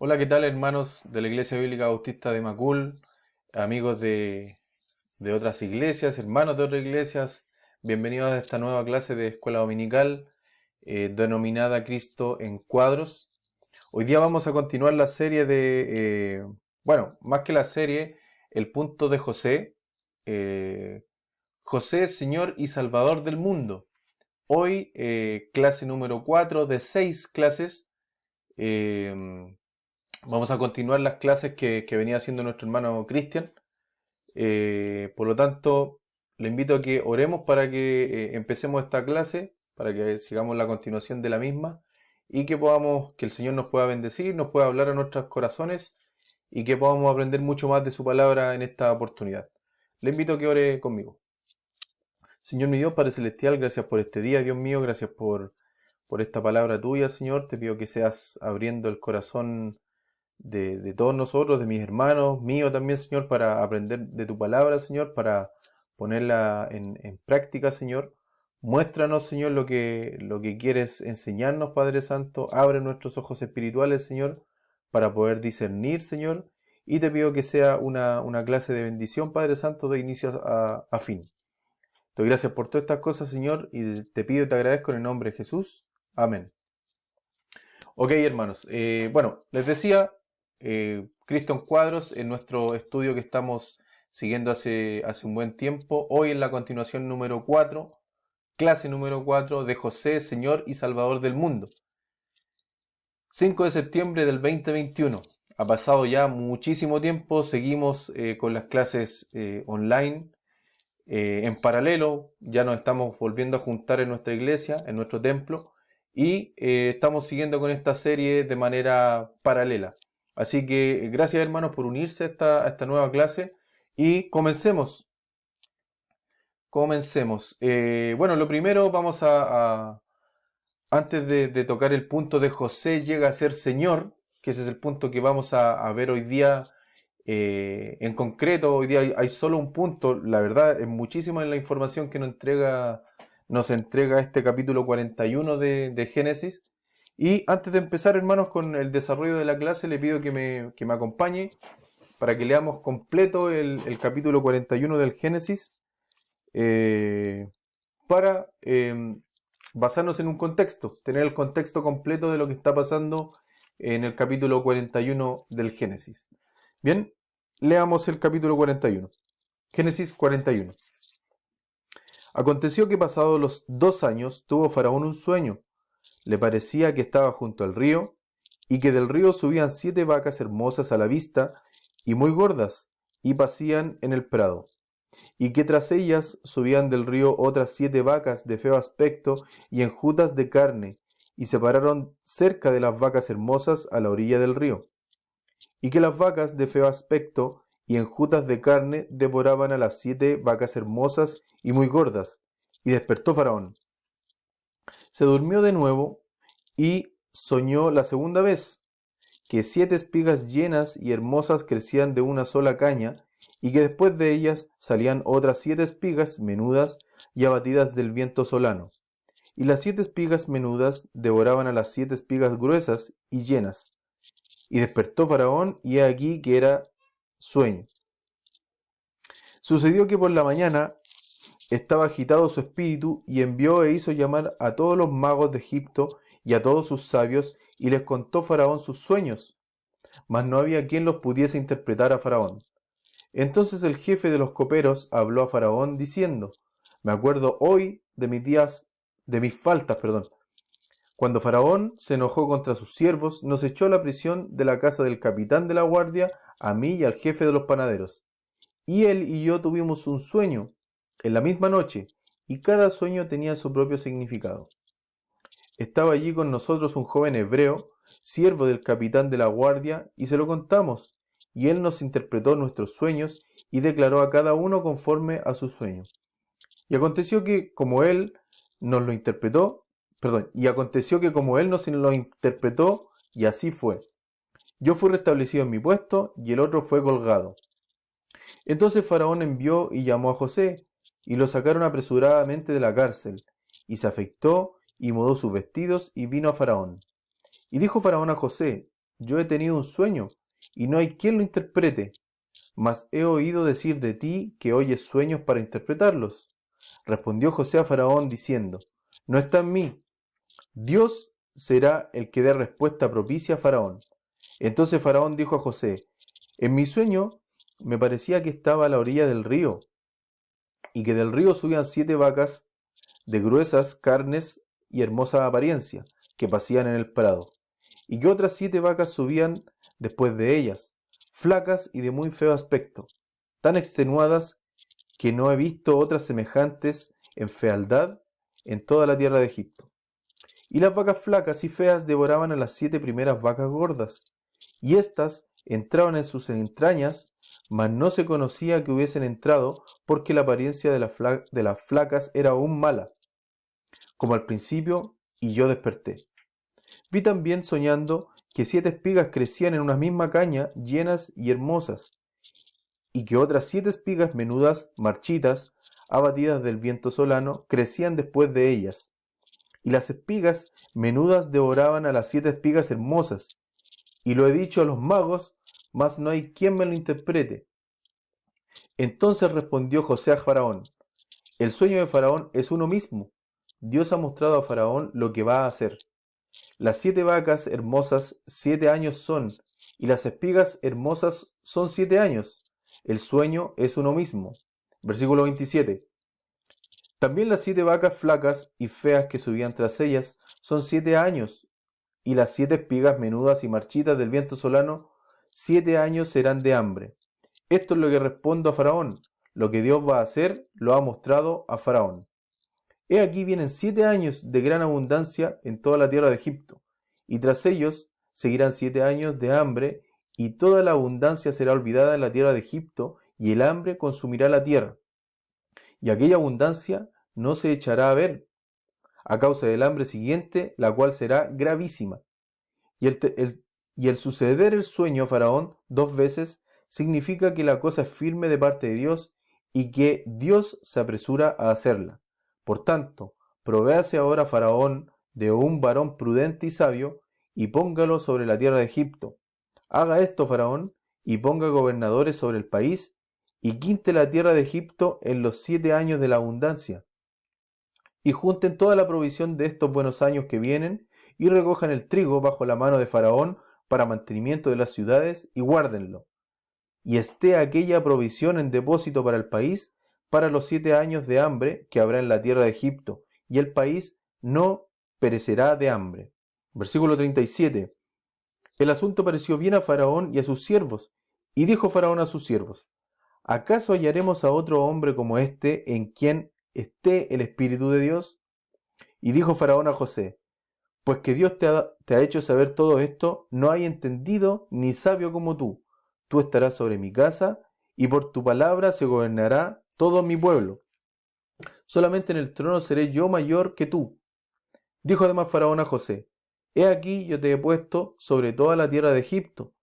Hola, ¿qué tal hermanos de la Iglesia Bíblica Bautista de Macul, amigos de otras iglesias, hermanos de otras iglesias? Bienvenidos a esta nueva clase de escuela dominical denominada Cristo en Cuadros. Hoy día vamos a continuar la serie bueno, más que la serie, el punto de José, eh, José, Señor y Salvador del mundo. Hoy, clase número 4 de 6 clases. eh, Vamos a continuar las clases que venía haciendo nuestro hermano Cristian. Por lo tanto, le invito a que oremos para que empecemos esta clase, para que sigamos la continuación de la misma y que el Señor nos pueda bendecir, nos pueda hablar a nuestros corazones y que podamos aprender mucho más de su palabra en esta oportunidad. Le invito a que ore conmigo. Señor mi Dios, Padre Celestial, gracias por este día, Dios mío, gracias por esta palabra tuya, Señor. Te pido que seas abriendo el corazón de todos nosotros, de mis hermanos, mío también, Señor, para aprender de tu palabra, Señor, para ponerla en práctica, Señor. Muéstranos, Señor, lo que quieres enseñarnos, Padre Santo. Abre nuestros ojos espirituales, Señor, para poder discernir, Señor. Y te pido que sea una clase de bendición, Padre Santo, de inicio a fin. Te doy gracias por todas estas cosas, Señor, y te pido y te agradezco en el nombre de Jesús. Amén. Ok, hermanos. Bueno, les decía, Cristo en Cuadros, en nuestro estudio que estamos siguiendo hace un buen tiempo. Hoy en la continuación número 4, clase número 4 de José, Señor y Salvador del mundo. 5 de septiembre del 2021. Ha pasado ya muchísimo tiempo, seguimos con las clases online. En paralelo, ya nos estamos volviendo a juntar en nuestra iglesia, en nuestro templo, y estamos siguiendo con esta serie de manera paralela. Así que gracias hermanos por unirse a esta nueva clase y comencemos. Comencemos. Bueno, lo primero antes de tocar el punto de José llega a ser Señor, que ese es el punto que vamos a ver hoy día. En concreto, hoy día hay solo un punto. La verdad, es muchísima la información que nos entrega este capítulo 41 de Génesis. Y antes de empezar, hermanos, con el desarrollo de la clase, le pido que me acompañe para que leamos completo el capítulo 41 del Génesis, eh, para basarnos en un contexto, tener el contexto completo de lo que está pasando en el capítulo 41 del Génesis. Bien, leamos el capítulo 41. Génesis 41. Aconteció que pasados los 2 años tuvo Faraón un sueño. Le parecía que estaba junto al río y que del río subían 7 vacas hermosas a la vista y muy gordas y pacían en el prado, y que tras ellas subían del río otras 7 vacas de feo aspecto y enjutas de carne, y se pararon cerca de las vacas hermosas a la orilla del río, y que las vacas de feo aspecto y enjutas de carne devoraban a las 7 vacas hermosas y muy gordas. Y despertó Faraón. Se durmió de nuevo y soñó la segunda vez, que 7 espigas llenas y hermosas crecían de una sola caña, y que después de ellas salían otras 7 espigas menudas y abatidas del viento solano. Y las 7 espigas menudas devoraban a las 7 espigas gruesas y llenas. Y despertó Faraón, y he aquí que era sueño. Sucedió que por la mañana estaba agitado su espíritu, y envió e hizo llamar a todos los magos de Egipto y a todos sus sabios, y les contó Faraón sus sueños, mas no había quien los pudiese interpretar a Faraón. Entonces el jefe de los coperos habló a Faraón diciendo: Me acuerdo hoy de mis faltas, Cuando Faraón se enojó contra sus siervos, nos echó a la prisión de la casa del capitán de la guardia, a mí y al jefe de los panaderos. Y él y yo tuvimos un sueño en la misma noche, y cada sueño tenía su propio significado. Estaba allí con nosotros un joven hebreo, siervo del capitán de la guardia, y se lo contamos, y él nos interpretó nuestros sueños y declaró a cada uno conforme a su sueño. Y aconteció que como él nos lo interpretó, y así fue. Yo fui restablecido en mi puesto, y el otro fue colgado. Entonces Faraón envió y llamó a José, y lo sacaron apresuradamente de la cárcel, y se afeitó y mudó sus vestidos y vino a Faraón. Y dijo Faraón a José: yo he tenido un sueño, y no hay quien lo interprete. Mas he oído decir de ti que oyes sueños para interpretarlos. Respondió José a Faraón diciendo, no está en mí. Dios será el que dé respuesta propicia a Faraón. Entonces Faraón dijo a José, en mi sueño me parecía que estaba a la orilla del río, y que del río subían 7 vacas de gruesas carnes y hermosa apariencia, que pasían en el prado, y que otras 7 vacas subían después de ellas, flacas y de muy feo aspecto, tan extenuadas que no he visto otras semejantes en fealdad en toda la tierra de Egipto. Y las vacas flacas y feas devoraban a las 7 primeras vacas gordas, y éstas entraban en sus entrañas, mas no se conocía que hubiesen entrado, porque la apariencia de las flacas era aún mala, como al principio, y yo desperté. Vi también soñando que 7 espigas crecían en una misma caña, llenas y hermosas, y que otras 7 espigas menudas, marchitas, abatidas del viento solano, crecían después de ellas. Y las espigas menudas devoraban a las 7 espigas hermosas. Y lo he dicho a los magos, mas no hay quien me lo interprete. Entonces respondió José a Faraón, el sueño de Faraón es uno mismo. Dios ha mostrado a Faraón lo que va a hacer. Las 7 vacas hermosas 7 años son, y las espigas hermosas son 7 años. El sueño es uno mismo. Versículo 27. También las 7 vacas flacas y feas que subían tras ellas son 7 años, y las 7 espigas menudas y marchitas del viento solano 7 años serán de hambre. Esto es lo que respondo a Faraón. Lo que Dios va a hacer lo ha mostrado a Faraón. He aquí vienen 7 años de gran abundancia en toda la tierra de Egipto, y tras ellos seguirán 7 años de hambre, y toda la abundancia será olvidada en la tierra de Egipto, y el hambre consumirá la tierra. Y aquella abundancia no se echará a ver, a causa del hambre siguiente, la cual será gravísima. Y el suceder el sueño a Faraón 2 veces significa que la cosa es firme de parte de Dios y que Dios se apresura a hacerla. Por tanto, provéase ahora Faraón de un varón prudente y sabio, y póngalo sobre la tierra de Egipto. Haga esto Faraón, y ponga gobernadores sobre el país, y quinte la tierra de Egipto en los 7 años de la abundancia. Y junten toda la provisión de estos buenos años que vienen, y recojan el trigo bajo la mano de Faraón para mantenimiento de las ciudades, y guárdenlo. Y esté aquella provisión en depósito para el país, para los 7 años de hambre que habrá en la tierra de Egipto, y el país no perecerá de hambre. Versículo 37. El asunto pareció bien a Faraón y a sus siervos, y dijo Faraón a sus siervos, ¿acaso hallaremos a otro hombre como este en quien esté el Espíritu de Dios? Y dijo Faraón a José, pues que Dios te ha hecho saber todo esto, no hay entendido ni sabio como tú. Tú estarás sobre mi casa, y por tu palabra se gobernará todo mi pueblo. Solamente en el trono seré yo mayor que tú. Dijo además Faraón a José, he aquí yo te he puesto sobre toda la tierra de Egipto.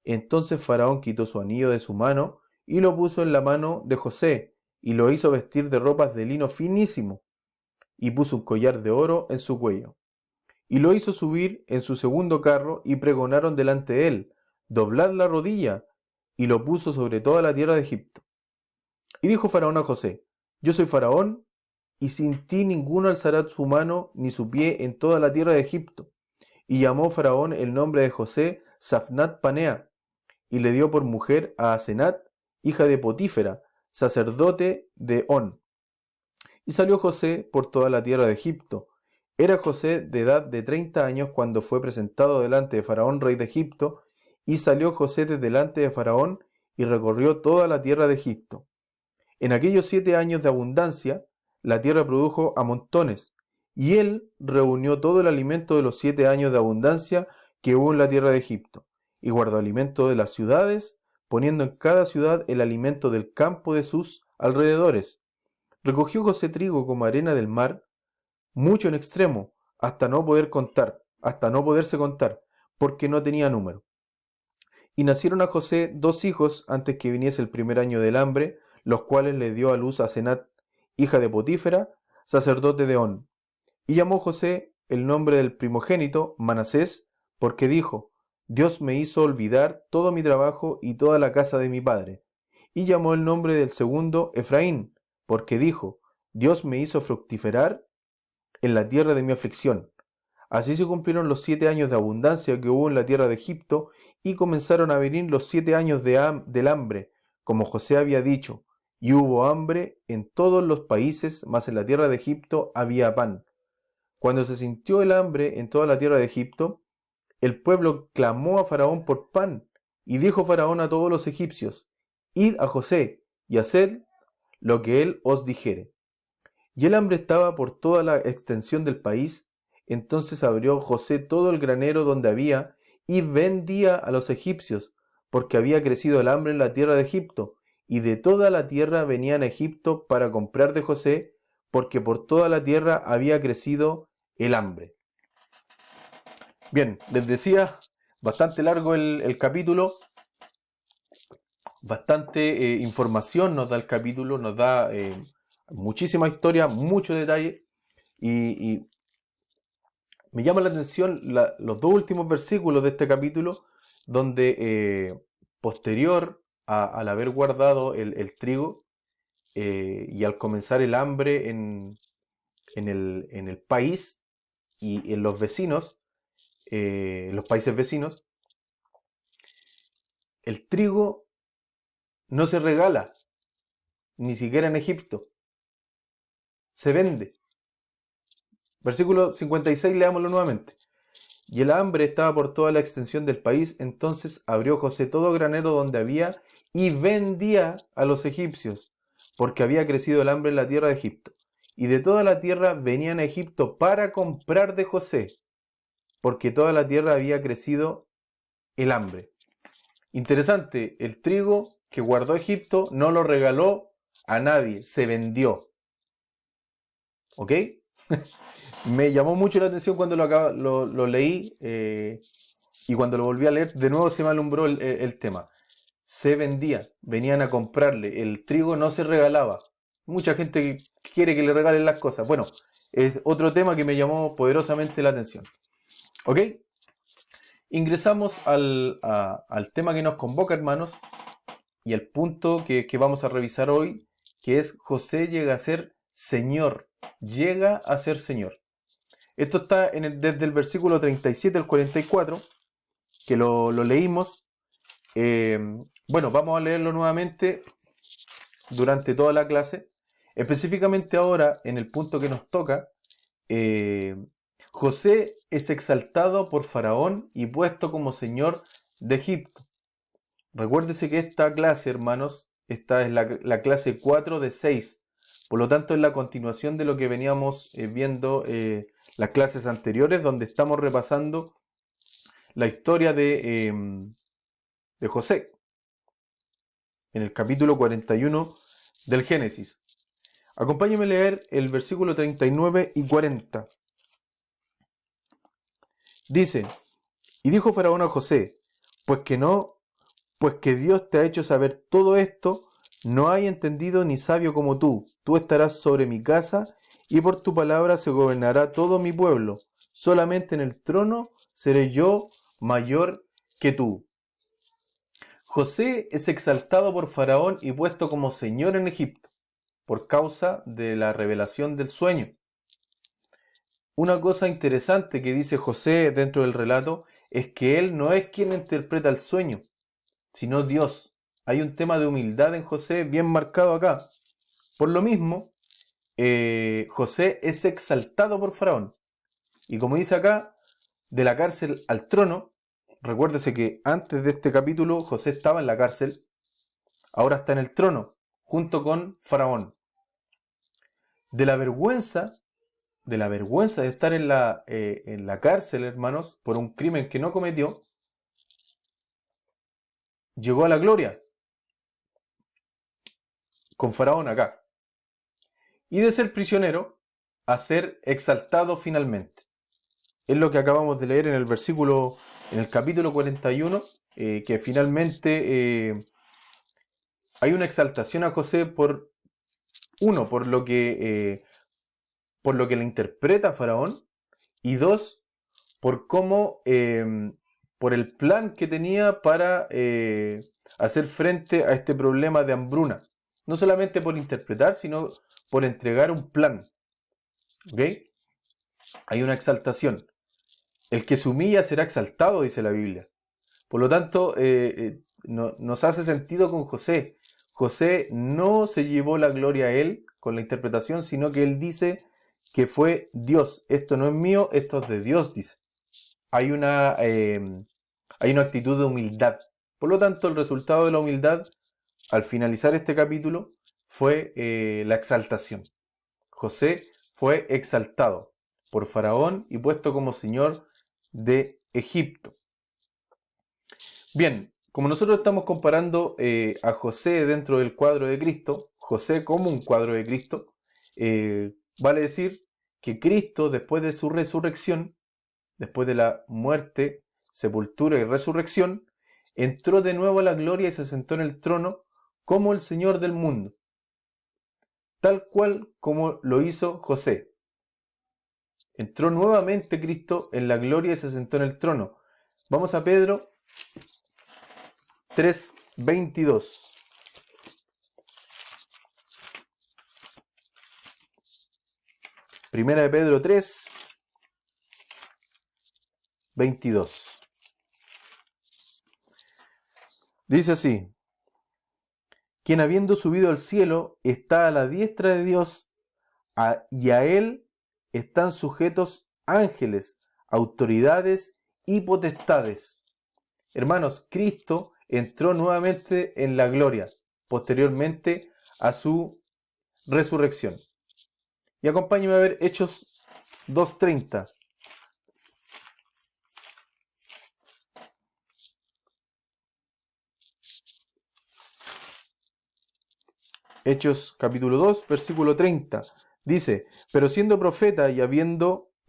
Entonces Faraón quitó su anillo de su mano, y lo puso en la mano de José, y lo hizo vestir de ropas de lino finísimo, y puso un collar de oro en su cuello. Y lo hizo subir en su segundo carro, y pregonaron delante de él, doblad la rodilla, y lo puso sobre toda la tierra de Egipto. Y dijo Faraón a José, yo soy Faraón, y sin ti ninguno alzará su mano ni su pie en toda la tierra de Egipto. Y llamó Faraón el nombre de José Safnat Panea, y le dio por mujer a Asenat, hija de Potífera, sacerdote de On. Y salió José por toda la tierra de Egipto. Era José de edad de 30 años cuando fue presentado delante de Faraón, rey de Egipto, y salió José de delante de Faraón y recorrió toda la tierra de Egipto. En aquellos 7 años de abundancia, la tierra produjo a montones, y él reunió todo el alimento de los 7 años de abundancia que hubo en la tierra de Egipto, y guardó alimento de las ciudades, poniendo en cada ciudad el alimento del campo de sus alrededores. Recogió José trigo como arena del mar, mucho en extremo, hasta no poderse contar, porque no tenía número. Y nacieron a José 2 hijos antes que viniese el primer año del hambre, los cuales le dio a luz a Asenat, hija de Potífera, sacerdote de On. Y llamó José el nombre del primogénito Manasés, porque dijo, Dios me hizo olvidar todo mi trabajo y toda la casa de mi padre. Y llamó el nombre del segundo Efraín, porque dijo, Dios me hizo fructiferar en la tierra de mi aflicción. Así se cumplieron los 7 años de abundancia que hubo en la tierra de Egipto, y comenzaron a venir los 7 años del hambre, como José había dicho, y hubo hambre en todos los países, mas en la tierra de Egipto había pan. Cuando se sintió el hambre en toda la tierra de Egipto, el pueblo clamó a Faraón por pan, y dijo Faraón a todos los egipcios, id a José, y haced lo que él os dijere. Y el hambre estaba por toda la extensión del país. Entonces abrió José todo el granero donde había, y vendía a los egipcios, porque había crecido el hambre en la tierra de Egipto, y de toda la tierra venían a Egipto para comprar de José, porque por toda la tierra había crecido el hambre. Bien, les decía, bastante largo el capítulo, bastante información nos da el capítulo, nos da muchísima historia, mucho detalle, y me llama la atención los dos últimos versículos de este capítulo, donde posterior al haber guardado el trigo y al comenzar el hambre en el país y en los vecinos, en los países vecinos, el trigo no se regala, ni siquiera en Egipto, se vende. Versículo 56, leámoslo nuevamente. Y el hambre estaba por toda la extensión del país, entonces abrió José todo granero donde había y vendía a los egipcios, porque había crecido el hambre en la tierra de Egipto. Y de toda la tierra venían a Egipto para comprar de José, porque toda la tierra había crecido el hambre. Interesante, el trigo que guardó Egipto no lo regaló a nadie, se vendió. ¿Ok? Me llamó mucho la atención cuando lo leí y cuando lo volví a leer, de nuevo se me alumbró el tema. Se vendía, venían a comprarle, el trigo no se regalaba. Mucha gente quiere que le regalen las cosas. Bueno, es otro tema que me llamó poderosamente la atención. ¿Ok? Ingresamos al tema que nos convoca, hermanos, y el punto que vamos a revisar hoy, que es José llega a ser Señor. Llega a ser Señor. Esto está desde el versículo 37 al 44, que lo leímos. Bueno, vamos a leerlo nuevamente durante toda la clase. Específicamente ahora, en el punto que nos toca, José es exaltado por Faraón y puesto como señor de Egipto. Recuérdese que esta clase, hermanos, esta es la clase 4 de 6. Por lo tanto, es la continuación de lo que veníamos viendo las clases anteriores, donde estamos repasando la historia de José, en el capítulo 41 del Génesis. Acompáñenme a leer el versículo 39 y 40. Dice, y dijo Faraón a José, pues que Dios te ha hecho saber todo esto, no hay entendido ni sabio como tú. Tú estarás sobre mi casa, y por tu palabra se gobernará todo mi pueblo. Solamente en el trono seré yo mayor que tú. José es exaltado por Faraón y puesto como señor en Egipto, por causa de la revelación del sueño. Una cosa interesante que dice José dentro del relato es que él no es quien interpreta el sueño, sino Dios. Hay un tema de humildad en José bien marcado acá. Por lo mismo, José es exaltado por Faraón. Y como dice acá, de la cárcel al trono, recuérdese que antes de este capítulo José estaba en la cárcel, ahora está en el trono, junto con Faraón. De la vergüenza de estar en la cárcel, hermanos, por un crimen que no cometió, llegó a la gloria con Faraón acá. Y de ser prisionero a ser exaltado finalmente. Es lo que acabamos de leer en el capítulo 41, que finalmente hay una exaltación a José por lo que le interpreta Faraón, y dos, por cómo por el plan que tenía para hacer frente a este problema de hambruna. No solamente por interpretar, sino por entregar un plan. ¿Ok? Hay una exaltación. El que se humilla será exaltado, dice la Biblia. Por lo tanto, nos hace sentido con José. José no se llevó la gloria a él con la interpretación, sino que él dice que fue Dios. Esto no es mío, esto es de Dios, dice. Hay una actitud de humildad. Por lo tanto, el resultado de la humildad, al finalizar este capítulo, fue la exaltación. José fue exaltado por Faraón y puesto como señor de Egipto. Bien, como nosotros estamos comparando a José dentro del cuadro de Cristo, José como un cuadro de Cristo, vale decir que Cristo, después de su resurrección, después de la muerte, sepultura y resurrección, entró de nuevo a la gloria y se sentó en el trono como el Señor del mundo, tal cual como lo hizo José. Entró nuevamente Cristo en la gloria y se sentó en el trono. Vamos a Pedro 3:22. Primera de Pedro 3:22. Dice así: quien habiendo subido al cielo está a la diestra de Dios, y a él están sujetos ángeles, autoridades y potestades. Hermanos, Cristo entró nuevamente en la gloria, posteriormente a su resurrección. Y acompáñenme a ver Hechos 2:30. Hechos capítulo 2, versículo 30. Dice: pero siendo profeta y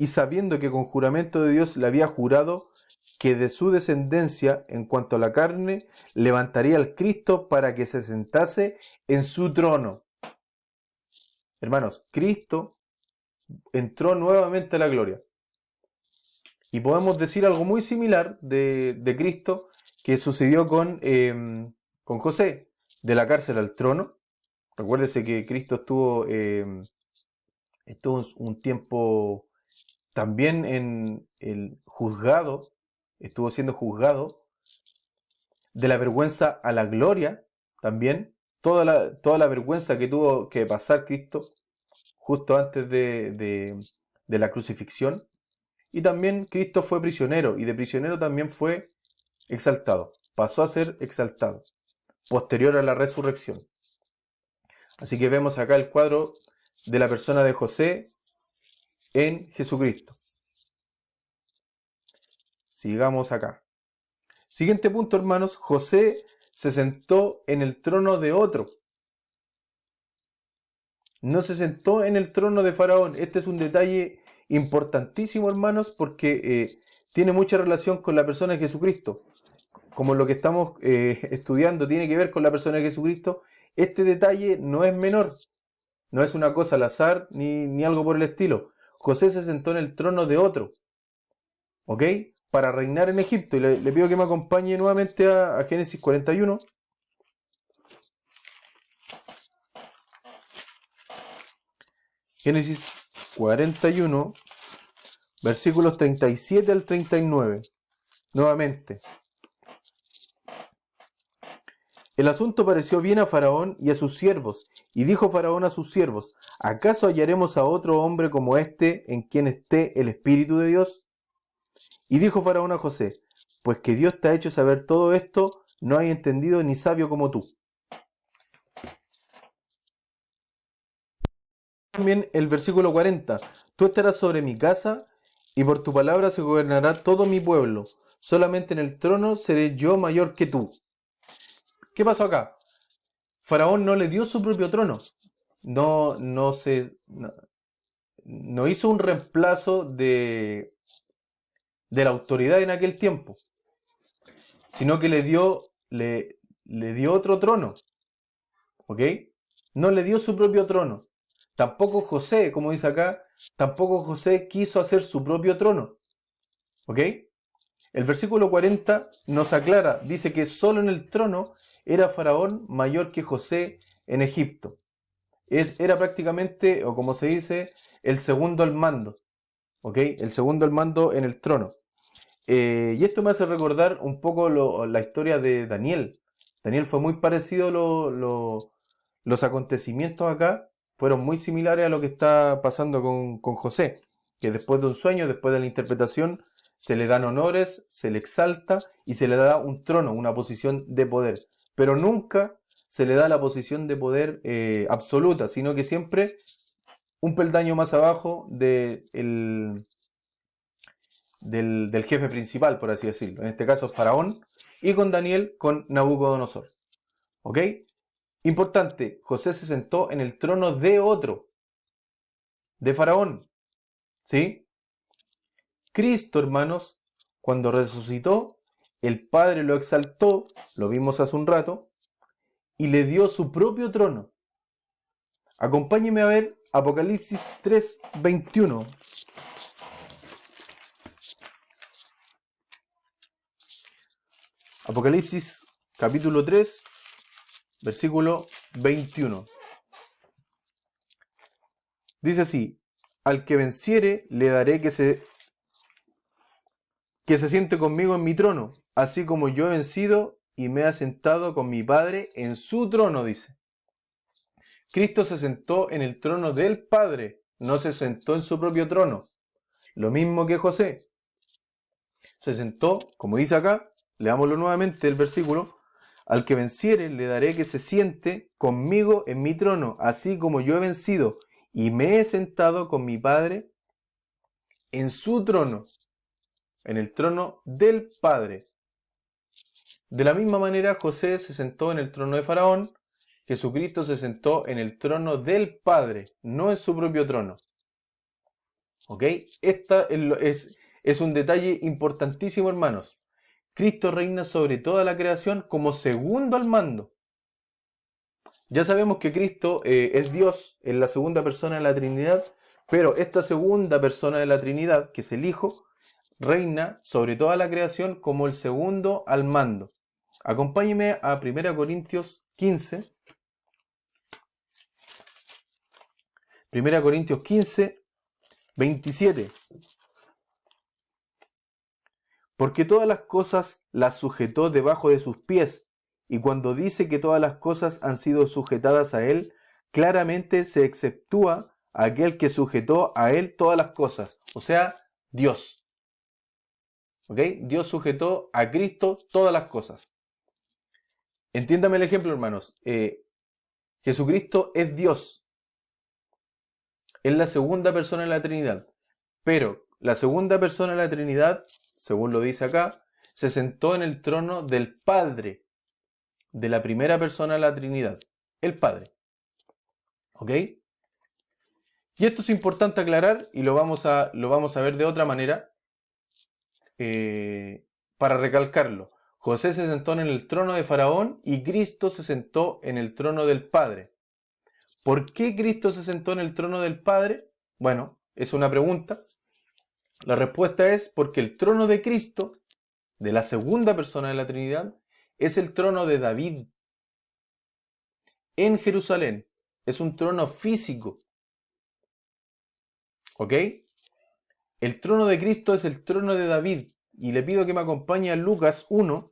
sabiendo que con juramento de Dios le había jurado que de su descendencia, en cuanto a la carne, levantaría al Cristo para que se sentase en su trono. Hermanos, Cristo entró nuevamente a la gloria. Y podemos decir algo muy similar de Cristo que sucedió con José, de la cárcel al trono. Recuérdese que Cristo estuvo un tiempo también en el juzgado, estuvo siendo juzgado, de la vergüenza a la gloria también, toda la vergüenza que tuvo que pasar Cristo justo antes de la crucifixión. Y también Cristo fue prisionero, y de prisionero también fue exaltado, pasó a ser exaltado, posterior a la resurrección. Así que vemos acá el cuadro de la persona de José en Jesucristo. Sigamos acá. Siguiente punto, hermanos. José se sentó en el trono de otro. No se sentó en el trono de Faraón. Este es un detalle importantísimo, hermanos, porque tiene mucha relación con la persona de Jesucristo. Como lo que estamos estudiando tiene que ver con la persona de Jesucristo, este detalle no es menor. No es una cosa al azar ni algo por el estilo. José se sentó en el trono de otro, ¿ok? Para reinar en Egipto. Y le pido que me acompañe nuevamente a Génesis 41. Génesis 41, versículos 37 al 39. Nuevamente. El asunto pareció bien a Faraón y a sus siervos, y dijo Faraón a sus siervos: ¿acaso hallaremos a otro hombre como este en quien esté el Espíritu de Dios? Y dijo Faraón a José: pues que Dios te ha hecho saber todo esto, no hay entendido ni sabio como tú. También el versículo 40: tú estarás sobre mi casa, y por tu palabra se gobernará todo mi pueblo. Solamente en el trono seré yo mayor que tú. ¿Qué pasó acá? Faraón no le dio su propio trono. No hizo un reemplazo de la autoridad en aquel tiempo, sino que le dio otro trono. ¿Ok? No le dio su propio trono. Tampoco José, como dice acá, tampoco José quiso hacer su propio trono. ¿Ok? El versículo 40 nos aclara, dice que solo en el trono era Faraón mayor que José en Egipto. Era prácticamente, o como se dice, el segundo al mando, ¿ok? El segundo al mando en el trono. Y esto me hace recordar un poco la historia de Daniel. Daniel fue muy parecido, los acontecimientos acá fueron muy similares a lo que está pasando con José, que después de un sueño, después de la interpretación, se le dan honores, se le exalta y se le da un trono, una posición de poder. Pero nunca se le da la posición de poder absoluta, sino que siempre un peldaño más abajo del jefe principal, por así decirlo. En este caso, Faraón, y con Daniel, con Nabucodonosor. ¿Ok? Importante, José se sentó en el trono de otro, de Faraón. ¿Sí? Cristo, hermanos, cuando resucitó, el Padre lo exaltó, lo vimos hace un rato, y le dio su propio trono. Acompáñeme a ver Apocalipsis 3:21. Apocalipsis capítulo 3, versículo 21. Dice así: al que venciere le daré que se siente conmigo en mi trono, así como yo he vencido y me he sentado con mi Padre en su trono, dice. Cristo se sentó en el trono del Padre, no se sentó en su propio trono. Lo mismo que José. Se sentó, como dice acá, leámoslo nuevamente el versículo: al que venciere le daré que se siente conmigo en mi trono, así como yo he vencido y me he sentado con mi Padre en su trono, en el trono del Padre. De la misma manera, José se sentó en el trono de Faraón, Jesucristo se sentó en el trono del Padre, no en su propio trono. ¿Ok? Esta es un detalle importantísimo, hermanos. Cristo reina sobre toda la creación como segundo al mando. Ya sabemos que Cristo es Dios en la segunda persona de la Trinidad, pero esta segunda persona de la Trinidad, que es el Hijo, reina sobre toda la creación como el segundo al mando. Acompáñeme a 1 Corintios 15. 1 Corintios 15, 27. Porque todas las cosas las sujetó debajo de sus pies, y cuando dice que todas las cosas han sido sujetadas a él, claramente se exceptúa a aquel que sujetó a él todas las cosas, o sea, Dios. ¿Ok? Dios sujetó a Cristo todas las cosas. Entiéndame el ejemplo, hermanos. Jesucristo es Dios. Es la segunda persona de la Trinidad. Pero la segunda persona de la Trinidad, según lo dice acá, se sentó en el trono del Padre, de la primera persona de la Trinidad, el Padre. ¿Ok? Y esto es importante aclarar y lo vamos a ver de otra manera para recalcarlo. José se sentó en el trono de Faraón y Cristo se sentó en el trono del Padre. ¿Por qué Cristo se sentó en el trono del Padre? Bueno, es una pregunta. La respuesta es porque el trono de Cristo, de la segunda persona de la Trinidad, es el trono de David en Jerusalén. Es un trono físico. ¿Ok? El trono de Cristo es el trono de David. Y le pido que me acompañe a Lucas 1.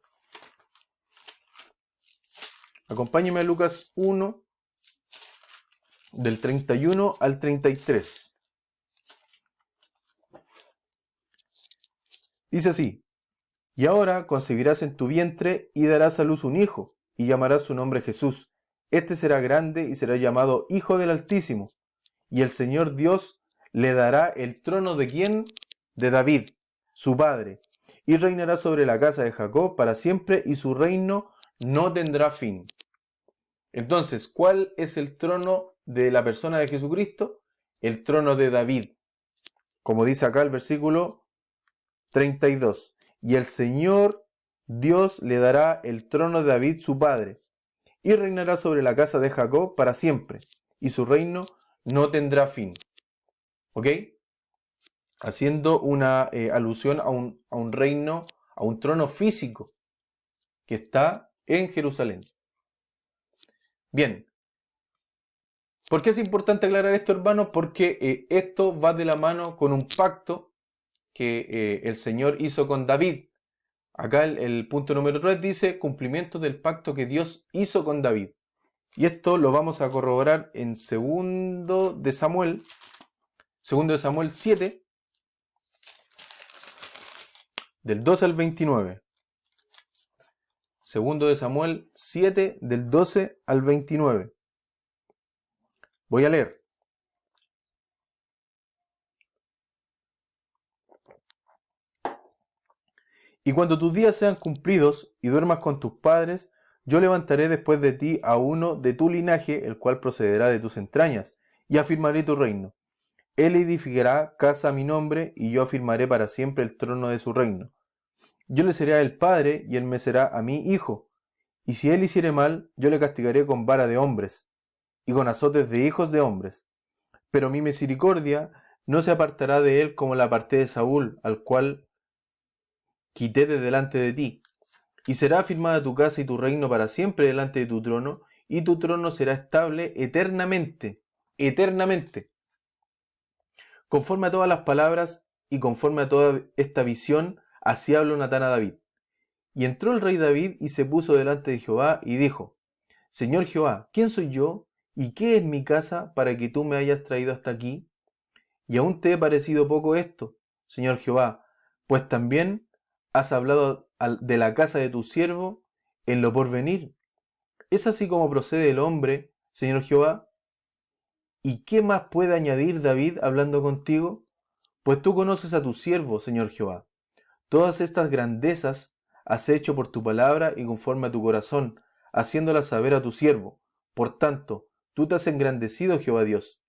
Acompáñeme a Lucas 1, del 31 al 33. Dice así: y ahora concebirás en tu vientre y darás a luz un hijo, y llamarás su nombre Jesús. Este será grande y será llamado Hijo del Altísimo. Y el Señor Dios le dará el trono de ¿quién? De David, su padre, y reinará sobre la casa de Jacob para siempre, y su reino no tendrá fin. Entonces, ¿cuál es el trono de la persona de Jesucristo? El trono de David. Como dice acá el versículo 32. Y el Señor Dios le dará el trono de David su padre, y reinará sobre la casa de Jacob para siempre, y su reino no tendrá fin. ¿Ok? Haciendo una alusión a un reino, a un trono físico que está en Jerusalén. Bien, ¿por qué es importante aclarar esto, hermanos? Porque esto va de la mano con un pacto que el Señor hizo con David. Acá el punto número 3 dice cumplimiento del pacto que Dios hizo con David. Y esto lo vamos a corroborar en 2 de Samuel 7, del 12 al 29. 2 de Samuel 7, del 12 al 29. Voy a leer. Y cuando tus días sean cumplidos y duermas con tus padres, yo levantaré después de ti a uno de tu linaje, el cual procederá de tus entrañas, y afirmaré tu reino. Él edificará casa a mi nombre, y yo afirmaré para siempre el trono de su reino. Yo le seré a él padre, y él me será a mí hijo. Y si él hiciere mal, yo le castigaré con vara de hombres, y con azotes de hijos de hombres. Pero mi misericordia no se apartará de él como la aparté de Saúl, al cual quité de delante de ti. Y será afirmada tu casa y tu reino para siempre delante de tu trono, y tu trono será estable eternamente, eternamente. Conforme a todas las palabras y conforme a toda esta visión, así habló Natán a David. Y entró el rey David y se puso delante de Jehová y dijo: Señor Jehová, ¿quién soy yo? ¿Y qué es mi casa para que tú me hayas traído hasta aquí? Y aún te he parecido poco esto, Señor Jehová, pues también has hablado de la casa de tu siervo en lo porvenir. ¿Es así como procede el hombre, Señor Jehová? ¿Y qué más puede añadir David hablando contigo? Pues tú conoces a tu siervo, Señor Jehová. Todas estas grandezas has hecho por tu palabra y conforme a tu corazón, haciéndolas saber a tu siervo. Por tanto, tú te has engrandecido, Jehová Dios,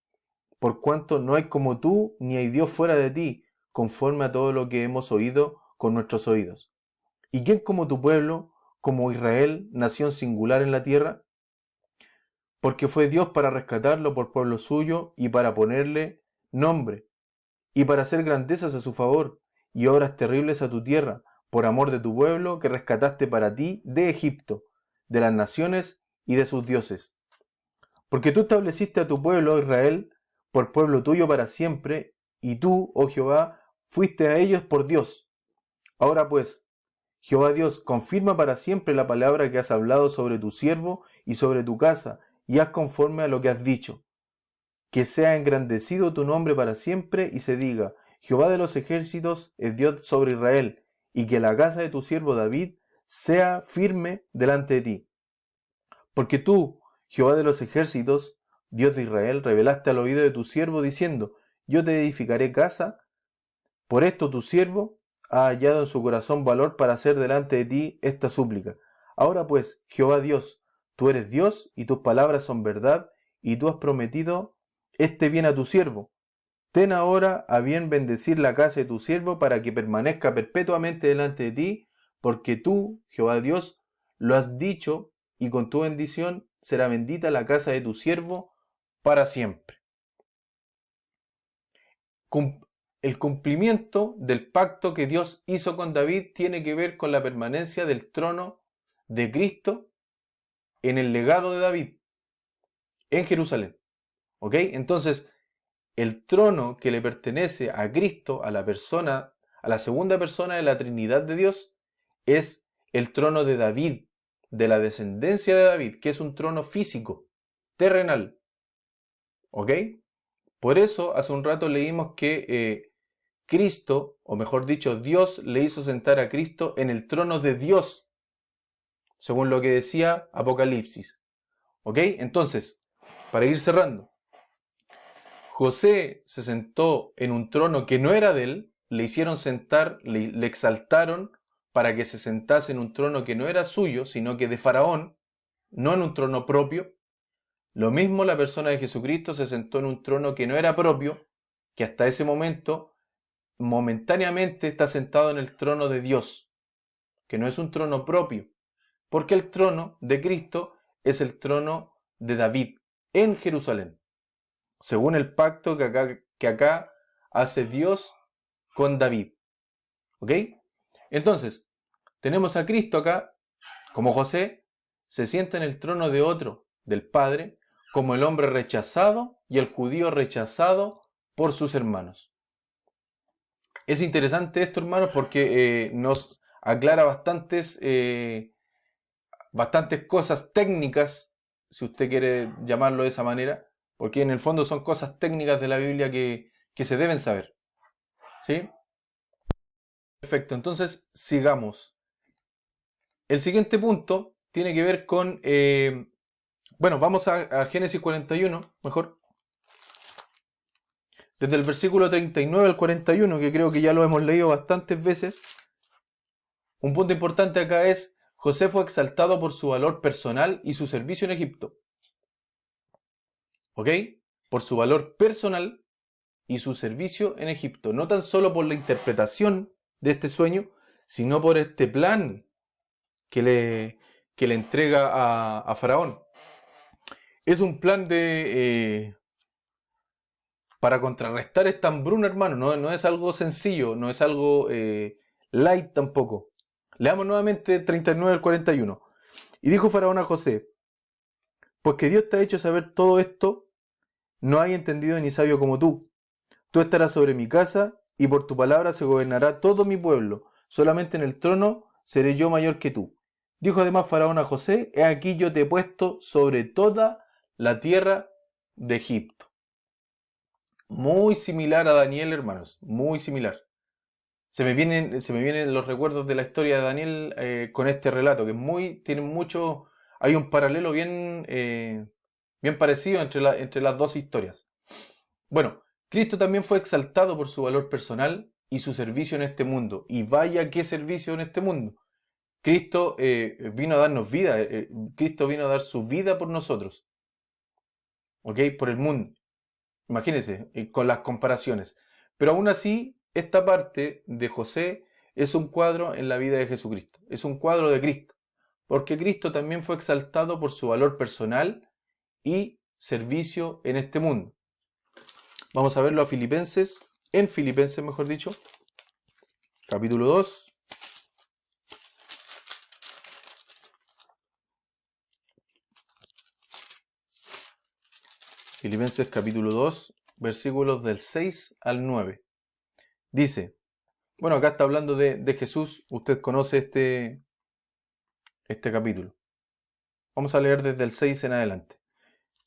por cuanto no hay como tú, ni hay Dios fuera de ti, conforme a todo lo que hemos oído con nuestros oídos. ¿Y quién como tu pueblo, como Israel, nación singular en la tierra? Porque fue Dios para rescatarlo por pueblo suyo y para ponerle nombre, y para hacer grandezas a su favor, y obras terribles a tu tierra, por amor de tu pueblo que rescataste para ti de Egipto, de las naciones y de sus dioses. Porque tú estableciste a tu pueblo, Israel, por pueblo tuyo para siempre, y tú, oh Jehová, fuiste a ellos por Dios. Ahora pues, Jehová Dios, confirma para siempre la palabra que has hablado sobre tu siervo y sobre tu casa, y haz conforme a lo que has dicho. Que sea engrandecido tu nombre para siempre, y se diga: Jehová de los ejércitos es Dios sobre Israel, y que la casa de tu siervo David sea firme delante de ti. Porque tú, Jehová de los ejércitos, Dios de Israel, revelaste al oído de tu siervo diciendo: Yo te edificaré casa. Por esto tu siervo ha hallado en su corazón valor para hacer delante de ti esta súplica. Ahora pues, Jehová Dios, tú eres Dios y tus palabras son verdad, y tú has prometido este bien a tu siervo. Ten ahora a bien bendecir la casa de tu siervo para que permanezca perpetuamente delante de ti, porque tú, Jehová Dios, lo has dicho, y con tu bendición será bendita la casa de tu siervo para siempre. El cumplimiento del pacto que Dios hizo con David tiene que ver con la permanencia del trono de Cristo en el legado de David, en Jerusalén. ¿Ok? Entonces, el trono que le pertenece a Cristo, a la persona, a la segunda persona de la Trinidad de Dios, es el trono de David, de la descendencia de David, que es un trono físico, terrenal. ¿Ok? Por eso, hace un rato leímos que Cristo, o mejor dicho, Dios le hizo sentar a Cristo en el trono de Dios, según lo que decía Apocalipsis. ¿Ok? Entonces, para ir cerrando, José se sentó en un trono que no era de él, le hicieron sentar, le exaltaron para que se sentase en un trono que no era suyo, sino que de Faraón, no en un trono propio. Lo mismo la persona de Jesucristo se sentó en un trono que no era propio, que hasta ese momento, momentáneamente está sentado en el trono de Dios, que no es un trono propio, porque el trono de Cristo es el trono de David en Jerusalén, según el pacto que acá hace Dios con David. ¿Ok? Entonces, tenemos a Cristo acá, como José, se sienta en el trono de otro, del Padre, como el hombre rechazado y el judío rechazado por sus hermanos. Es interesante esto, hermanos, porque nos aclara bastantes cosas técnicas, si usted quiere llamarlo de esa manera, porque en el fondo son cosas técnicas de la Biblia que se deben saber. ¿Sí? Perfecto, entonces sigamos. El siguiente punto tiene que ver con... bueno, vamos a Génesis 41, mejor. Desde el versículo 39 al 41, que creo que ya lo hemos leído bastantes veces. Un punto importante acá es, José fue exaltado por su valor personal y su servicio en Egipto. ¿Ok? Por su valor personal y su servicio en Egipto. No tan solo por la interpretación de este sueño, sino por este plan que le entrega a Faraón. Es un plan para contrarrestar esta hambruna, hermano. No es algo sencillo, no es algo light tampoco. Leamos nuevamente 39 al 41. Y dijo Faraón a José: pues que Dios te ha hecho saber todo esto, no hay entendido ni sabio como tú. Tú estarás sobre mi casa, y por tu palabra se gobernará todo mi pueblo. Solamente en el trono seré yo mayor que tú. Dijo además Faraón a José: he aquí yo te he puesto sobre toda la tierra de Egipto. Muy similar a Daniel, hermanos, muy similar. Se me vienen los recuerdos de la historia de Daniel con este relato, que hay un paralelo bien parecido entre las dos historias. Bueno, Cristo también fue exaltado por su valor personal y su servicio en este mundo. Y vaya qué servicio en este mundo. Cristo vino a darnos vida, Cristo vino a dar su vida por nosotros, ¿ok? Por el mundo. Imagínense, con las comparaciones. Pero aún así, esta parte de José es un cuadro en la vida de Jesucristo. Es un cuadro de Cristo. Porque Cristo también fue exaltado por su valor personal y servicio en este mundo. Vamos a verlo en Filipenses, mejor dicho, capítulo 2. Filipenses capítulo 2, versículos del 6 al 9. Dice, bueno, acá está hablando de Jesús, usted conoce este capítulo. Vamos a leer desde el 6 en adelante.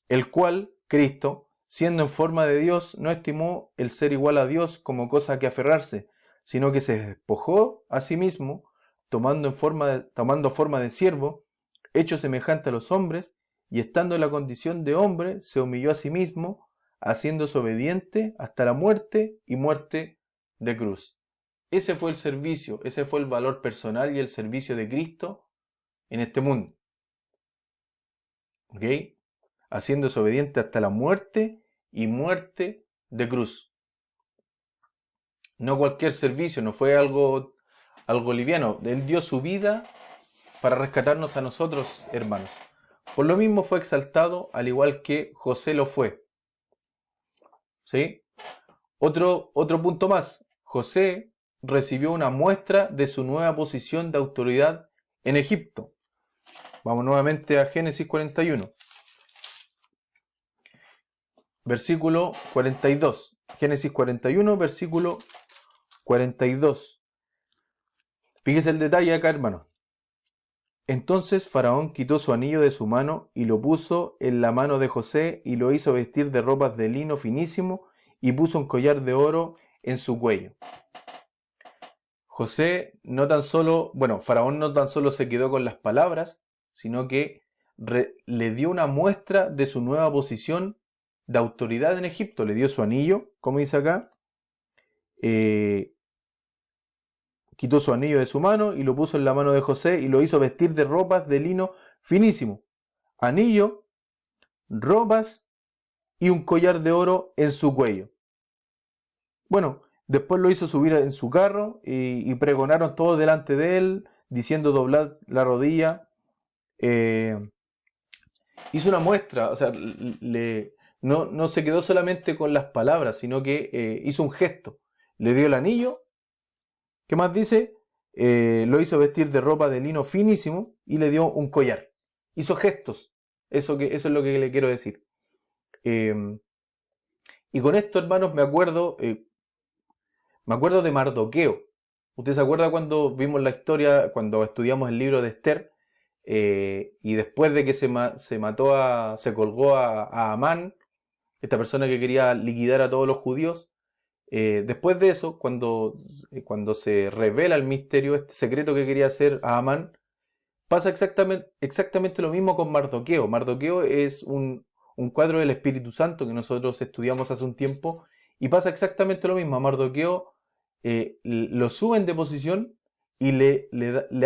El cual, Cristo, siendo en forma de Dios, no estimó el ser igual a Dios como cosa que aferrarse, sino que se despojó a sí mismo, tomando forma de siervo, hecho semejante a los hombres, y estando en la condición de hombre, se humilló a sí mismo, haciéndose obediente hasta la muerte y muerte de cruz. Ese fue el servicio, ese fue el valor personal y el servicio de Cristo en este mundo. ¿Ok? Haciéndose obediente hasta la muerte y muerte de cruz. No cualquier servicio, no fue algo liviano. Él dio su vida para rescatarnos a nosotros, hermanos. Por lo mismo fue exaltado, al igual que José lo fue. ¿Sí? Otro punto más. José recibió una muestra de su nueva posición de autoridad en Egipto. Vamos nuevamente a Génesis 41. Versículo 42. Génesis 41, versículo 42. Fíjese el detalle acá, hermano. Entonces Faraón quitó su anillo de su mano y lo puso en la mano de José y lo hizo vestir de ropas de lino finísimo y puso un collar de oro en su cuello. Faraón no tan solo se quedó con las palabras, sino que le dio una muestra de su nueva posición de autoridad en Egipto. Le dio su anillo, como dice acá, quitó su anillo de su mano y lo puso en la mano de José y lo hizo vestir de ropas de lino finísimo. Anillo, ropas y un collar de oro en su cuello. Bueno, después lo hizo subir en su carro y pregonaron todos delante de él, diciendo doblad la rodilla. Hizo una muestra, o sea, no se quedó solamente con las palabras, sino que hizo un gesto. Le dio el anillo. ¿Qué más dice? lo hizo vestir de ropa de lino finísimo y le dio un collar. Hizo gestos. Eso es lo que le quiero decir. Y con esto, hermanos, me acuerdo de Mardoqueo. ¿Usted se acuerda cuando vimos la historia, cuando estudiamos el libro de Esther? Y después de que se colgó a Amán, esta persona que quería liquidar a todos los judíos, después de eso, cuando se revela el misterio, este secreto que quería hacer a Amán, pasa exactamente lo mismo con Mardoqueo. Mardoqueo es un cuadro del Espíritu Santo que nosotros estudiamos hace un tiempo, y pasa exactamente lo mismo. A Mardoqueo lo suben de posición y le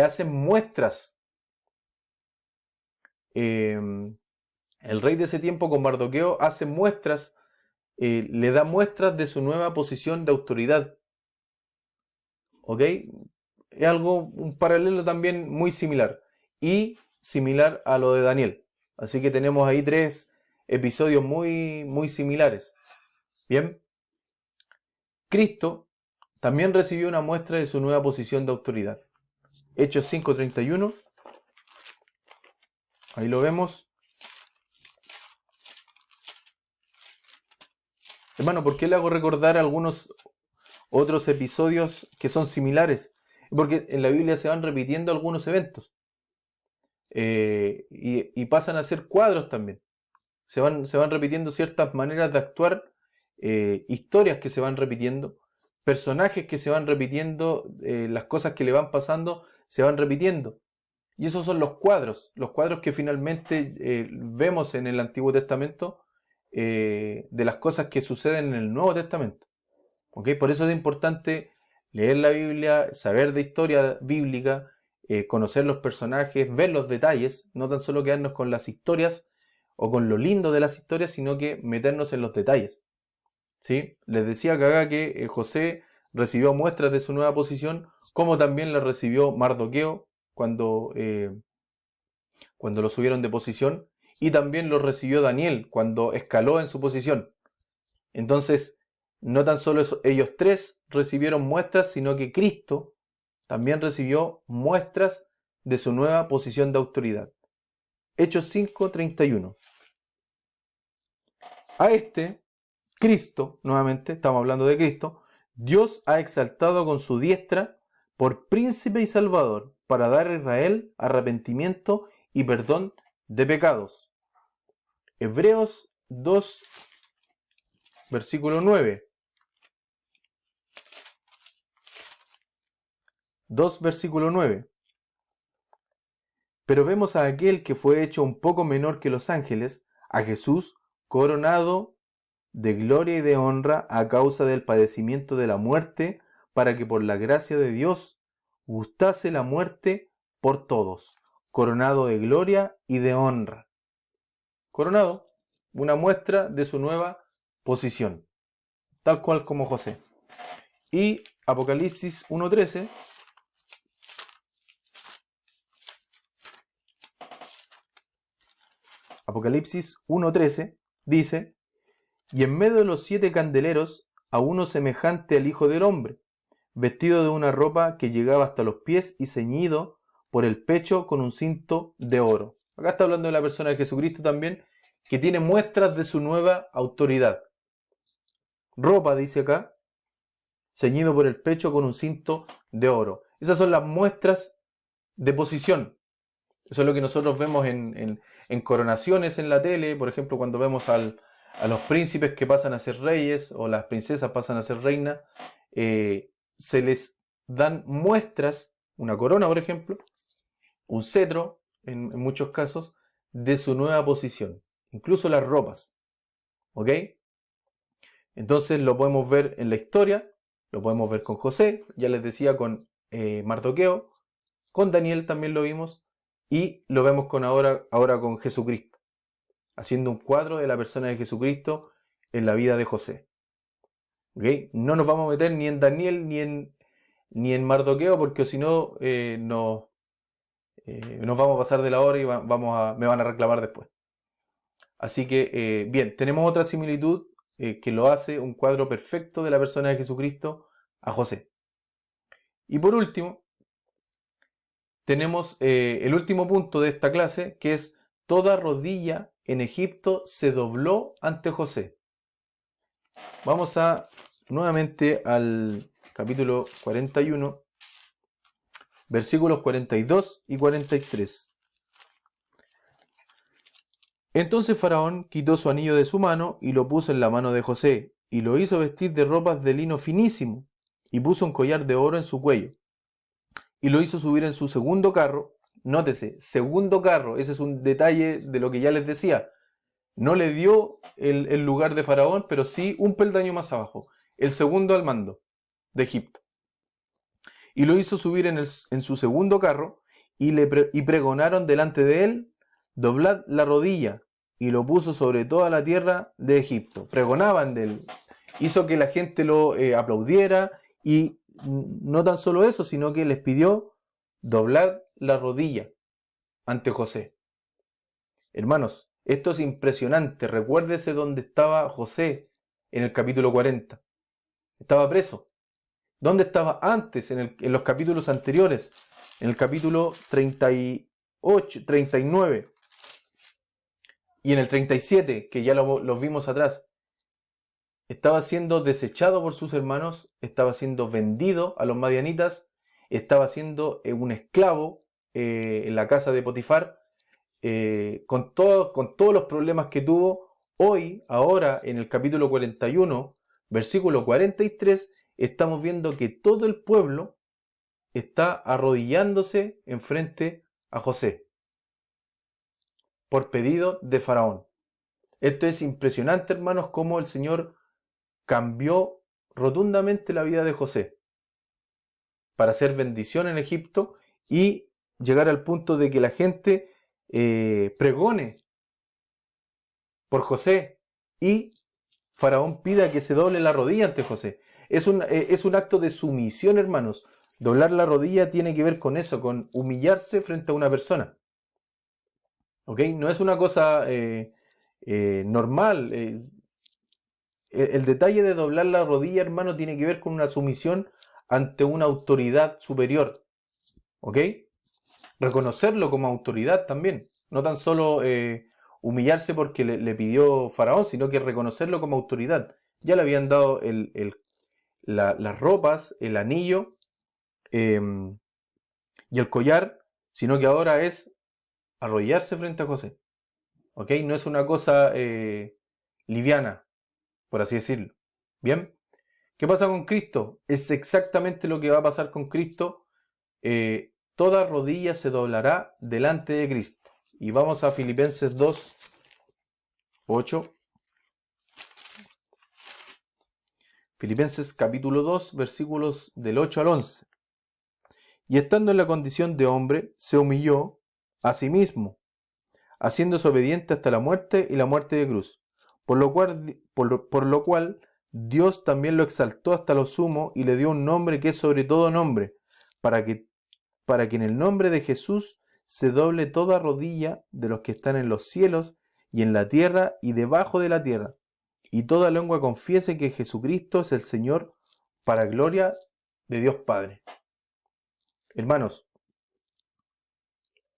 hacen muestras. El rey de ese tiempo con Mardoqueo hace muestras, le da muestras de su nueva posición de autoridad. ¿Ok? Es un paralelo también muy similar. Y similar a lo de Daniel. Así que tenemos ahí 3 episodios muy, muy similares. Bien. Cristo también recibió una muestra de su nueva posición de autoridad. Hechos 5:31. Ahí lo vemos. Hermano, ¿por qué le hago recordar algunos otros episodios que son similares? Porque en la Biblia se van repitiendo algunos eventos. Y pasan a ser cuadros también. Se van repitiendo ciertas maneras de actuar, historias que se van repitiendo, personajes que se van repitiendo, las cosas que le van pasando se van repitiendo. Y esos son los cuadros que finalmente vemos en el Antiguo Testamento, de las cosas que suceden en el Nuevo Testamento. ¿Okay? Por eso es importante leer la Biblia, saber de historia bíblica, conocer los personajes, ver los detalles, no tan solo quedarnos con las historias o con lo lindo de las historias, sino que meternos en los detalles. ¿Sí? Les decía acá que José recibió muestras de su nueva posición, como también la recibió Mardoqueo cuando lo subieron de posición, y también lo recibió Daniel cuando escaló en su posición. Entonces, no tan solo ellos 3 recibieron muestras, sino que Cristo también recibió muestras de su nueva posición de autoridad. Hechos 5:31. A este, Cristo, nuevamente, estamos hablando de Cristo, Dios ha exaltado con su diestra por príncipe y salvador, para dar a Israel arrepentimiento y perdón de pecados. Hebreos 2, versículo 9. 2, versículo 9. Pero vemos a aquel que fue hecho un poco menor que los ángeles, a Jesús, coronado de gloria y de honra a causa del padecimiento de la muerte, para que por la gracia de Dios gustase la muerte por todos, coronado de gloria y de honra. Coronado, una muestra de su nueva posición, tal cual como José. Y Apocalipsis 1:13. Apocalipsis 1:13 dice: y en medio de los 7 candeleros a uno semejante al Hijo del Hombre, vestido de una ropa que llegaba hasta los pies y ceñido por el pecho con un cinto de oro. Acá está hablando de la persona de Jesucristo también, que tiene muestras de su nueva autoridad. Ropa, dice acá, ceñido por el pecho con un cinto de oro. Esas son las muestras de posición. Eso es lo que nosotros vemos en coronaciones en la tele, por ejemplo, cuando vemos a los príncipes que pasan a ser reyes o las princesas pasan a ser reinas, se les dan muestras, una corona por ejemplo, un cetro en muchos casos, de su nueva posición, incluso las ropas. ¿Ok? Entonces lo podemos ver en la historia, lo podemos ver con José, ya les decía, con Mardoqueo, con Daniel también lo vimos, y lo vemos ahora con Jesucristo, haciendo un cuadro de la persona de Jesucristo en la vida de José. ¿Okay? No nos vamos a meter ni en Daniel ni en Mardoqueo, porque si no nos vamos a pasar de la hora y me van a reclamar después. Así que, bien, tenemos otra similitud que lo hace un cuadro perfecto de la persona de Jesucristo a José. Y por último, tenemos el último punto de esta clase, que es: toda rodilla en Egipto se dobló ante José. Vamos nuevamente al capítulo 41, versículos 42 y 43. Entonces Faraón quitó su anillo de su mano y lo puso en la mano de José, y lo hizo vestir de ropas de lino finísimo, y puso un collar de oro en su cuello, y lo hizo subir en su segundo carro. Nótese, segundo carro, ese es un detalle de lo que ya les decía. No le dio el lugar de Faraón, pero sí un peldaño más abajo, el segundo al mando de Egipto. Y lo hizo subir en su segundo carro, y pregonaron delante de él: doblad la rodilla. Y lo puso sobre toda la tierra de Egipto. Pregonaban de él. Hizo que la gente lo aplaudiera, y no tan solo eso, sino que les pidió doblar la rodilla ante José. Hermanos, esto es impresionante. Recuérdese dónde estaba José en el capítulo 40. Estaba preso. ¿Dónde estaba antes, en los capítulos anteriores? En el capítulo 38, 39 y en el 37, que ya los vimos atrás. Estaba siendo desechado por sus hermanos, estaba siendo vendido a los madianitas, estaba siendo un esclavo en la casa de Potifar, con todos los problemas que tuvo. Ahora, en el capítulo 41, versículo 43, estamos viendo que todo el pueblo está arrodillándose en frente a José, por pedido de Faraón. Esto es impresionante, hermanos, cómo el Señor cambió rotundamente la vida de José para hacer bendición en Egipto y llegar al punto de que la gente pregone por José, y Faraón pida que se doble la rodilla ante José. Es un acto de sumisión, hermanos. Doblar la rodilla tiene que ver con eso, con humillarse frente a una persona. ¿Ok? No es una cosa normal. El detalle de doblar la rodilla, hermano, tiene que ver con una sumisión ante una autoridad superior. ¿Ok? Reconocerlo como autoridad también. No tan solo humillarse porque le pidió Faraón, sino que reconocerlo como autoridad. Ya le habían dado las ropas, el anillo y el collar, sino que ahora es arrodillarse frente a José. ¿Ok? No es una cosa liviana, por así decirlo. ¿Bien? ¿Qué pasa con Cristo? Es exactamente lo que va a pasar con Cristo. Toda rodilla se doblará delante de Cristo. Y vamos a Filipenses 2, 8. Filipenses capítulo 2, versículos del 8 al 11. Y estando en la condición de hombre, se humilló a sí mismo, haciéndose obediente hasta la muerte, y la muerte de cruz. Por lo cual Dios también lo exaltó hasta lo sumo, y le dio un nombre que es sobre todo nombre, para que en el nombre de Jesús se doble toda rodilla de los que están en los cielos y en la tierra y debajo de la tierra, y toda lengua confiese que Jesucristo es el Señor, para gloria de Dios Padre. Hermanos,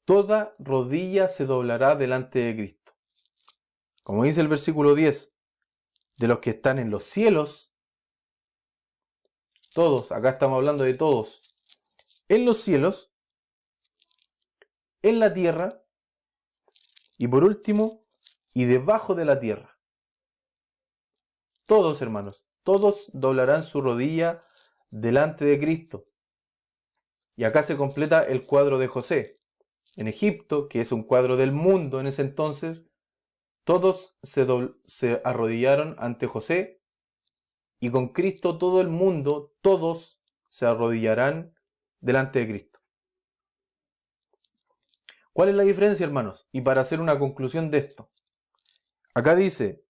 toda rodilla se doblará delante de Cristo. Como dice el versículo 10, de los que están en los cielos, todos, acá estamos hablando de todos, en los cielos, en la tierra, y por último, y debajo de la tierra. Todos, hermanos, todos doblarán su rodilla delante de Cristo. Y acá se completa el cuadro de José. En Egipto, que es un cuadro del mundo en ese entonces, todos se arrodillaron ante José, y con Cristo todo el mundo, todos se arrodillarán delante de Cristo. ¿Cuál es la diferencia, hermanos? Y para hacer una conclusión de esto, acá dice,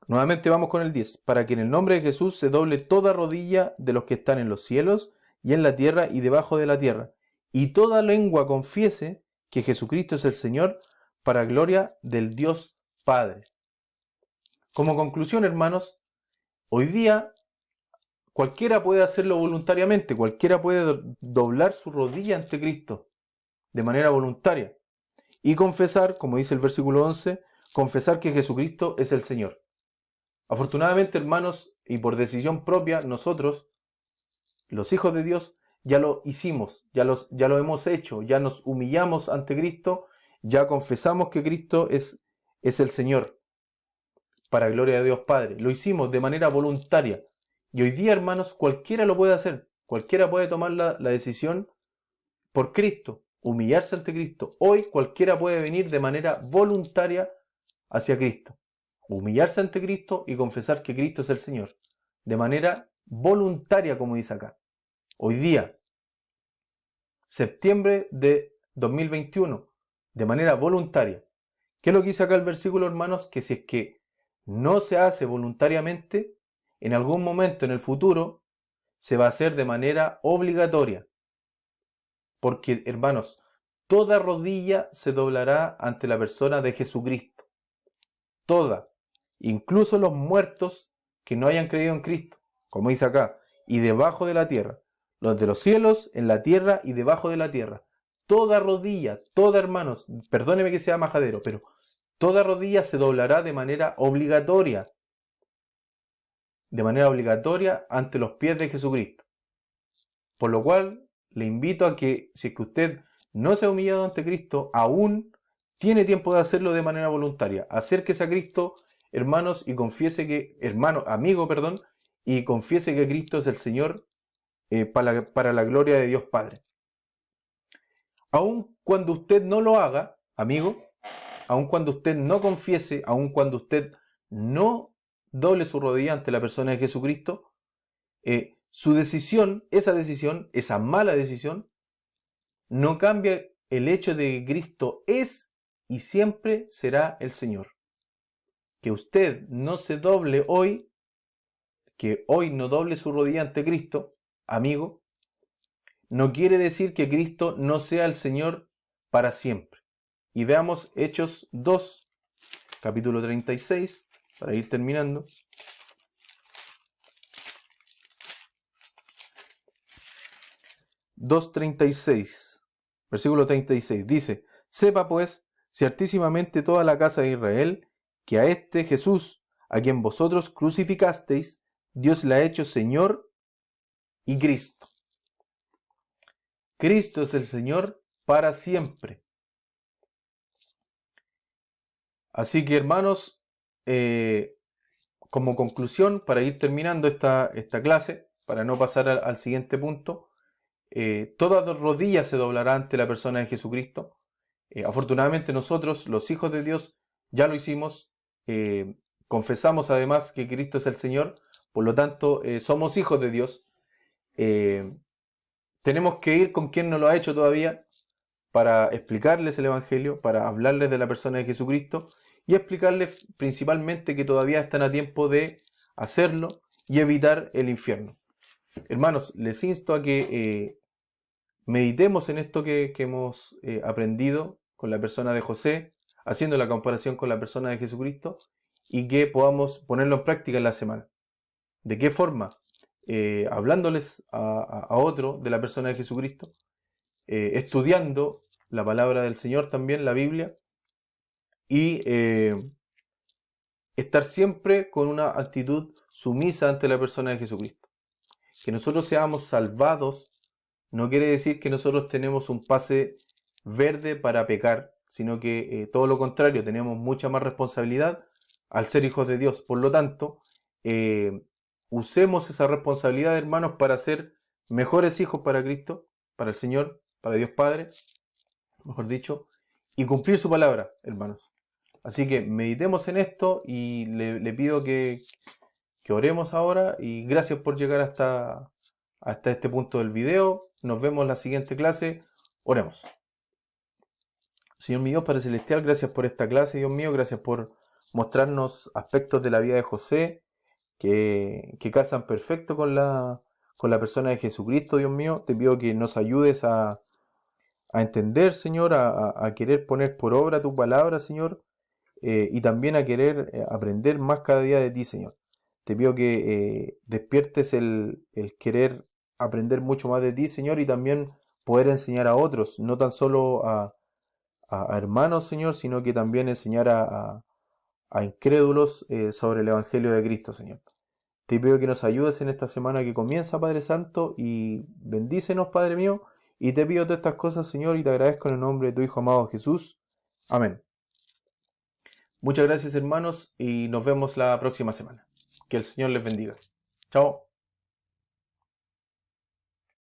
nuevamente vamos con el 10, para que en el nombre de Jesús se doble toda rodilla de los que están en los cielos y en la tierra y debajo de la tierra, y toda lengua confiese que Jesucristo es el Señor, para gloria del Dios Padre. Como conclusión, hermanos, hoy día cualquiera puede hacerlo voluntariamente, cualquiera puede doblar su rodilla ante Cristo de manera voluntaria y confesar, como dice el versículo 11, confesar que Jesucristo es el Señor. Afortunadamente, hermanos, y por decisión propia, nosotros, los hijos de Dios, ya lo hicimos, ya lo hemos hecho, ya nos humillamos ante Cristo, ya confesamos que Cristo es el Señor, para gloria de Dios Padre. Lo hicimos de manera voluntaria. Y hoy día, hermanos, cualquiera lo puede hacer. Cualquiera puede tomar la decisión por Cristo, humillarse ante Cristo. Hoy cualquiera puede venir de manera voluntaria hacia Cristo, humillarse ante Cristo y confesar que Cristo es el Señor, de manera voluntaria, como dice acá. Hoy día, septiembre de 2021, de manera voluntaria. ¿Qué es lo que dice acá el versículo, hermanos? Que si es que no se hace voluntariamente, en algún momento en el futuro se va a hacer de manera obligatoria. Porque, hermanos, toda rodilla se doblará ante la persona de Jesucristo. Toda. Incluso los muertos que no hayan creído en Cristo. Como dice acá. Y debajo de la tierra. Los de los cielos, en la tierra y debajo de la tierra. Toda rodilla, toda, hermanos, perdóneme que sea majadero, pero toda rodilla se doblará de manera obligatoria. De manera obligatoria ante los pies de Jesucristo. Por lo cual, le invito a que, si es que usted no se ha humillado ante Cristo, aún tiene tiempo de hacerlo de manera voluntaria. Acérquese a Cristo, hermanos, y confiese que, y confiese que Cristo es el Señor para la gloria de Dios Padre. Aun cuando usted no lo haga, amigo, aun cuando usted no confiese, aun cuando usted no doble su rodilla ante la persona de Jesucristo, su decisión, esa mala decisión, no cambia el hecho de que Cristo es y siempre será el Señor. Que usted no se doble hoy, que hoy no doble su rodilla ante Cristo, amigo, no quiere decir que Cristo no sea el Señor para siempre. Y veamos Hechos 2, capítulo 36, para ir terminando. Versículo 36, dice: sepa pues ciertísimamente toda la casa de Israel que a este Jesús, a quien vosotros crucificasteis, Dios le ha hecho Señor y Cristo. Cristo es el Señor para siempre. Así que, hermanos, como conclusión, para ir terminando esta clase, para no pasar al siguiente punto, toda rodilla se doblará ante la persona de Jesucristo. Afortunadamente nosotros, los hijos de Dios, ya lo hicimos. Confesamos además que Cristo es el Señor. Por lo tanto, somos hijos de Dios. Tenemos que ir con quien no lo ha hecho todavía para explicarles el Evangelio, para hablarles de la persona de Jesucristo y explicarles principalmente que todavía están a tiempo de hacerlo y evitar el infierno. Hermanos, les insto a que meditemos en esto que hemos aprendido con la persona de José, haciendo la comparación con la persona de Jesucristo, y que podamos ponerlo en práctica en la semana. ¿De qué forma? Hablándoles a otro de la persona de Jesucristo, estudiando la palabra del Señor también, la Biblia, y estar siempre con una actitud sumisa ante la persona de Jesucristo. Que nosotros seamos salvados no quiere decir que nosotros tenemos un pase verde para pecar, sino que todo lo contrario, tenemos mucha más responsabilidad al ser hijos de Dios. Por lo tanto, usemos esa responsabilidad, hermanos, para ser mejores hijos para Cristo, para el Señor, para Dios Padre, mejor dicho, y cumplir su palabra, hermanos. Así que meditemos en esto y le pido que oremos ahora, y gracias por llegar hasta este punto del video. Nos vemos en la siguiente clase. Oremos. Señor mi Dios, Padre Celestial, gracias por esta clase, Dios mío, gracias por mostrarnos aspectos de la vida de José que casan perfecto con la persona de Jesucristo, Dios mío. Te pido que nos ayudes a entender, Señor, a querer poner por obra tu palabra, Señor, y también a querer aprender más cada día de ti, Señor. Te pido que despiertes el querer aprender mucho más de ti, Señor, y también poder enseñar a otros, no tan solo a hermanos, Señor, sino que también enseñar a incrédulos sobre el Evangelio de Cristo, Señor. Te pido que nos ayudes en esta semana que comienza, Padre Santo, y bendícenos, Padre mío, y te pido todas estas cosas, Señor, y te agradezco en el nombre de tu Hijo amado Jesús. Amén. Muchas gracias, hermanos, y nos vemos la próxima semana. Que el Señor les bendiga. Chao.